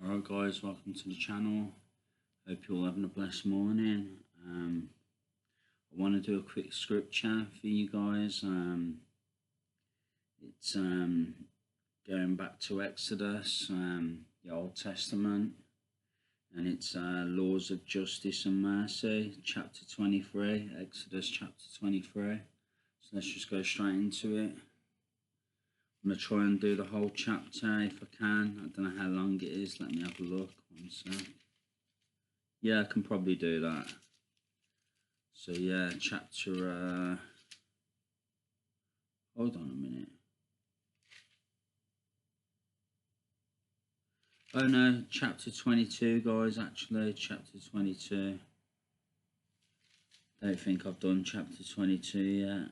Alright guys, welcome to the channel. Hope you're all having a blessed morning. I want to do a quick scripture for you guys. It's going back to Exodus, the Old Testament, and it's laws of justice and mercy, chapter 23, Exodus chapter 23. So let's just go straight into it. I'm going to try and do the whole chapter if I can. I don't know how long it is. Let me have a look. 1 sec. Yeah, I can probably do that. So yeah, chapter... hold on a minute. Oh no, chapter 22, guys, actually. Chapter 22. Don't think I've done chapter 22 yet.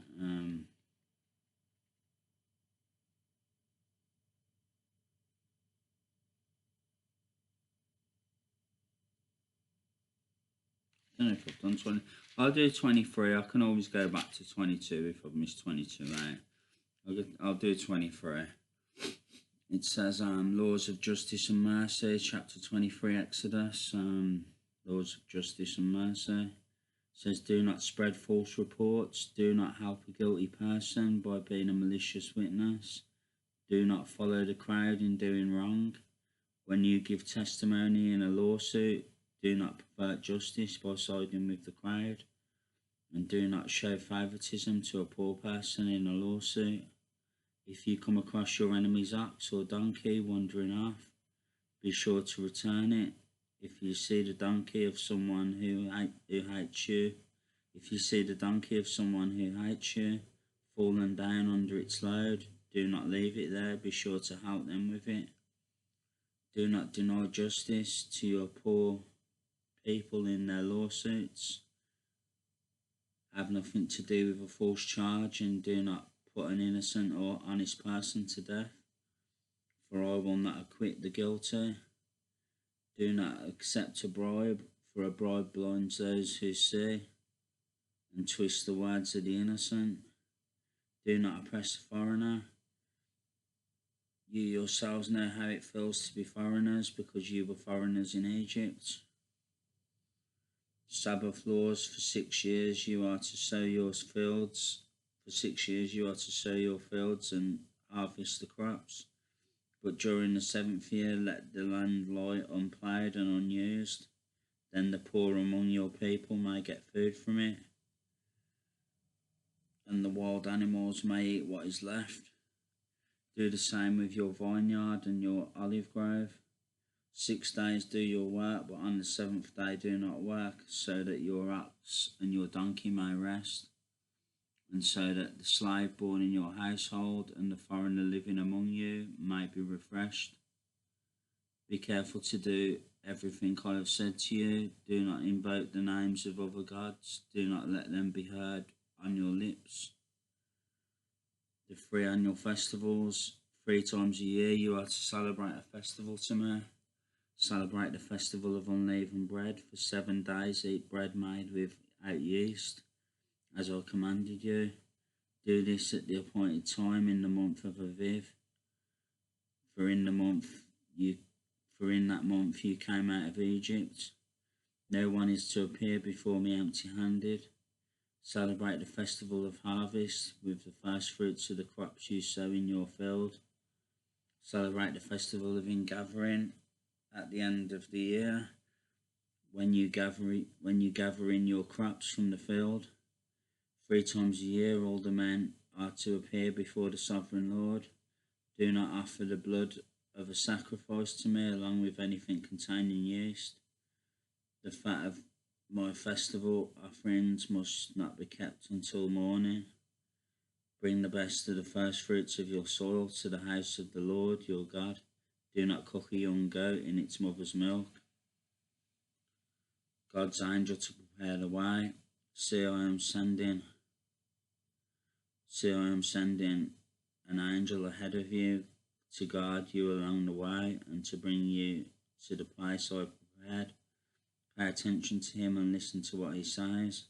I don't know if I've done 20. I'll do 23. I can always go back to 22 if I've missed 22 out. I'll do 23. It says laws of justice and mercy, chapter 23, Exodus. Laws of justice and mercy. It says, do not spread false reports. Do not help a guilty person by being a malicious witness. Do not follow the crowd in doing wrong. When you give testimony in a lawsuit, do not pervert justice by siding with the crowd, and do not show favouritism to a poor person in a lawsuit. If you come across your enemy's ox or donkey wandering off, be sure to return it. If you see the donkey of someone who hates you, fallen down under its load, do not leave it there. Be sure to help them with it. Do not deny justice to your poor people in their lawsuits. Have nothing to do with a false charge, and do not put an innocent or honest person to death, for I will not acquit the guilty. Do not accept a bribe, for a bribe blinds those who see and twist the words of the innocent. Do not oppress a foreigner. You yourselves know how it feels to be foreigners, because you were foreigners in Egypt. Sabbath laws. For 6 years you are to sow your fields. For 6 years you are to sow your fields and harvest the crops. But during the 7th year let the land lie unploughed and unused. Then the poor among your people may get food from it, and the wild animals may eat what is left. Do the same with your vineyard and your olive grove. 6 days do your work, but on the 7th day do not work, so that your ox and your donkey may rest, and so that the slave born in your household and the foreigner living among you may be refreshed. Be careful to do everything I have said to you. Do not invoke the names of other gods. Do not let them be heard on your lips. The 3 annual festivals. 3 times a year you are to celebrate a festival to me. Celebrate the festival of unleavened bread. For 7 days eat bread made without yeast, as I commanded you. Do this at the appointed time in the month of Aviv. For in that month you came out of Egypt. No one is to appear before me empty-handed. Celebrate the festival of harvest with the first fruits of the crops you sow in your field. Celebrate the festival of ingathering at the end of the year, when you gather in your crops from the field. 3 times a year all the men are to appear before the sovereign Lord. Do not offer the blood of a sacrifice to me along with anything containing yeast. The fat of my festival offerings must not be kept until morning. Bring the best of the first fruits of your soil to the house of the Lord your God. Do not cook a young goat in its mother's milk. God's angel to prepare the way. See, I am sending an angel ahead of you to guard you along the way and to bring you to the place I prepared. Pay attention to him and listen to what he says.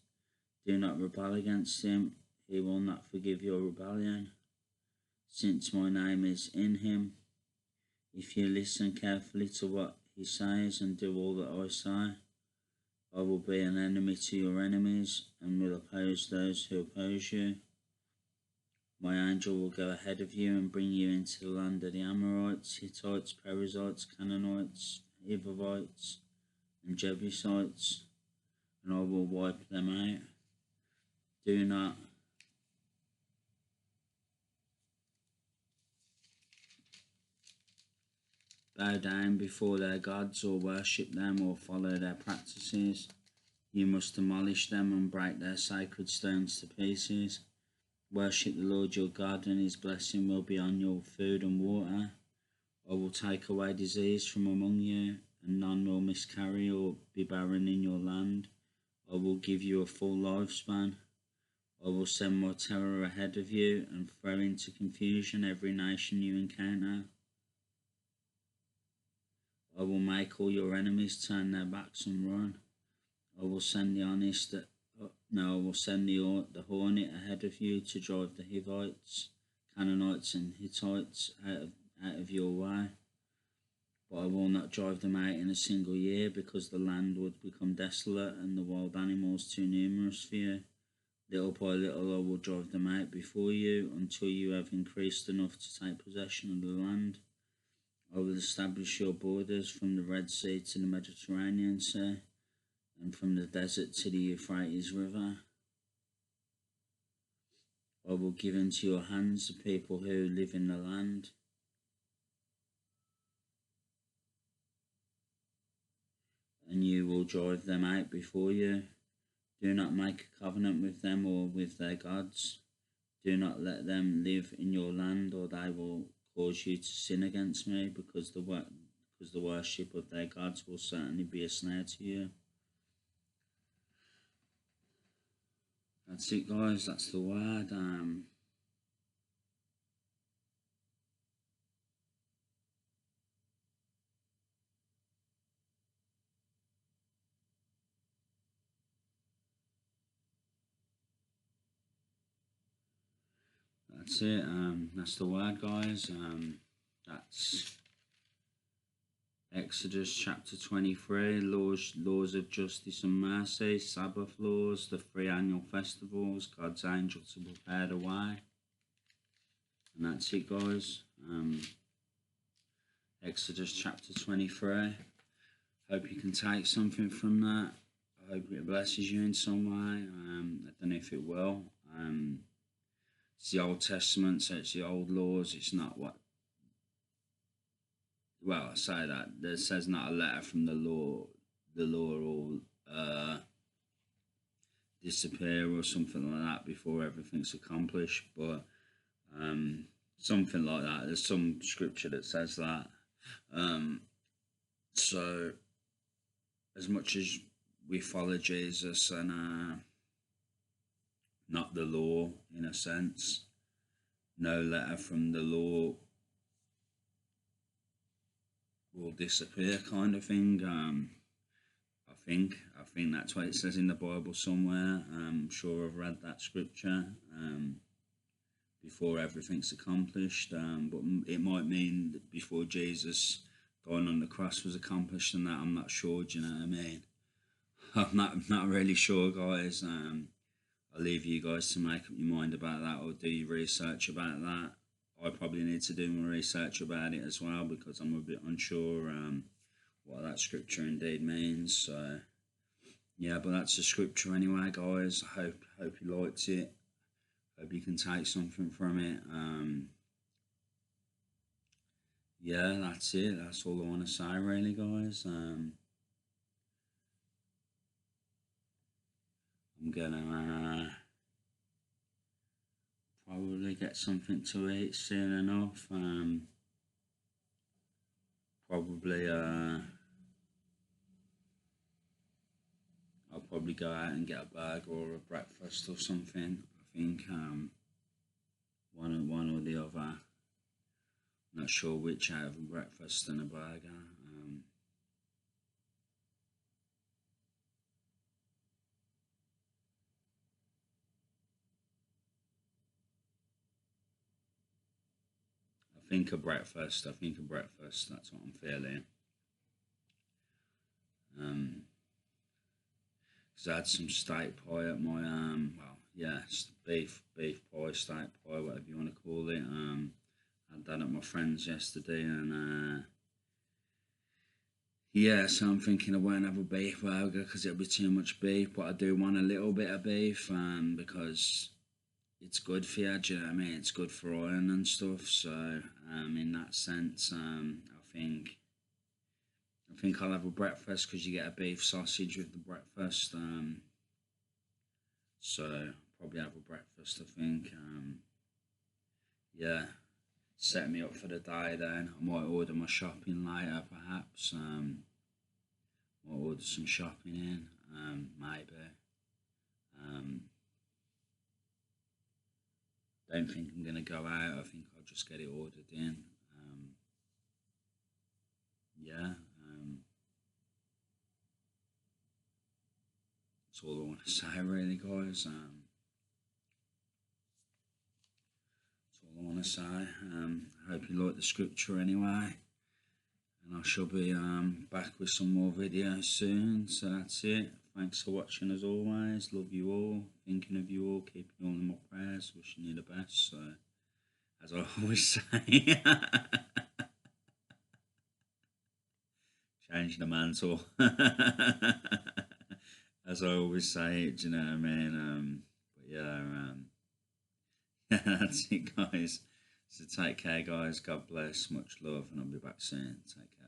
Do not rebel against him. He will not forgive your rebellion, since my name is in him. If you listen carefully to what he says, and do all that I say. I will be an enemy to your enemies, and will oppose those who oppose you. My angel will go ahead of you and bring you into the land of the Amorites, Hittites, Perizzites, Canaanites, Hivites, and Jebusites, and I will wipe them out. Do not bow down before their gods, or worship them, or follow their practices. You must demolish them and break their sacred stones to pieces. Worship the Lord your God, and his blessing will be on your food and water. I will take away disease from among you, and none will miscarry or be barren in your land. I will give you a full lifespan. I will send my terror ahead of you and throw into confusion every nation you encounter. I will make all your enemies turn their backs and run. I will send the hornet ahead of you to drive the Hivites, Canaanites, and Hittites out of your way. But I will not drive them out in a single year, because the land would become desolate and the wild animals too numerous for you. Little by little I will drive them out before you, until you have increased enough to take possession of the land. I will establish your borders from the Red Sea to the Mediterranean Sea, and from the desert to the Euphrates River. I will give into your hands the people who live in the land, and you will drive them out before you. Do not make a covenant with them or with their gods. Do not let them live in your land, or they will cause you to sin against me, because the worship of their gods will certainly be a snare to you. That's it, guys. That's the word. That's it. That's the word, guys. That's Exodus chapter 23, laws of justice and mercy, Sabbath laws, the 3 annual festivals, God's angel to prepare the way. And that's it, guys. Exodus chapter 23. Hope you can take something from that. I hope it blesses you in some way. I don't know if it will. It's the Old Testament, so it's the old laws. It's not what... Well, I say that. It says not a letter from the law. The law will disappear or something like that before everything's accomplished. But something like that. There's some scripture that says that. So, as much as we follow Jesus and not the law, in a sense, no letter from the law will disappear, kind of thing. I think that's what it says in the Bible somewhere. I'm sure I've read that scripture before everything's accomplished, but it might mean that before Jesus going on the cross was accomplished, and that I'm not sure. Do you know what I mean? I'm not really sure, guys. I'll leave you guys to make up your mind about that, or do your research about that. I probably need to do more research about it as well, because I'm a bit unsure what that scripture indeed means. So yeah, but that's the scripture anyway, guys. I hope you liked it. Hope you can take something from it. Yeah, that's it. That's all I want to say, really, guys. I'm gonna probably get something to eat soon enough. Probably I'll probably go out and get a burger or a breakfast or something. I think one or the other. Not sure which out of a breakfast and a burger. I think a breakfast. That's what I'm feeling. Because I had some steak pie at my well, yeah, beef pie, steak pie, whatever you want to call it. I had that at my friend's yesterday, and yeah, so I'm thinking I won't have a beef burger because it'll be too much beef, but I do want a little bit of beef, because it's good for you. Do you know what I mean? It's good for iron and stuff. So, in that sense, I think I'll have a breakfast because you get a beef sausage with the breakfast. So probably have a breakfast. I think. Yeah, set me up for the day. Then I might order my shopping later, perhaps. Might order some shopping in. Maybe. Um, don't think I'm gonna go out. I think I'll just get it ordered in. Yeah. That's all I want to say, really, guys. That's all I want to say. I hope you like the scripture anyway, and I shall be back with some more videos soon. So that's it. Thanks for watching as always. Love you all. Thinking of you all. Keeping you all in my prayers. Wishing you the best. So, as I always say, change the mantle. As I always say, do you know what I mean? But yeah, that's it, guys. So take care, guys. God bless. Much love, and I'll be back soon. Take care.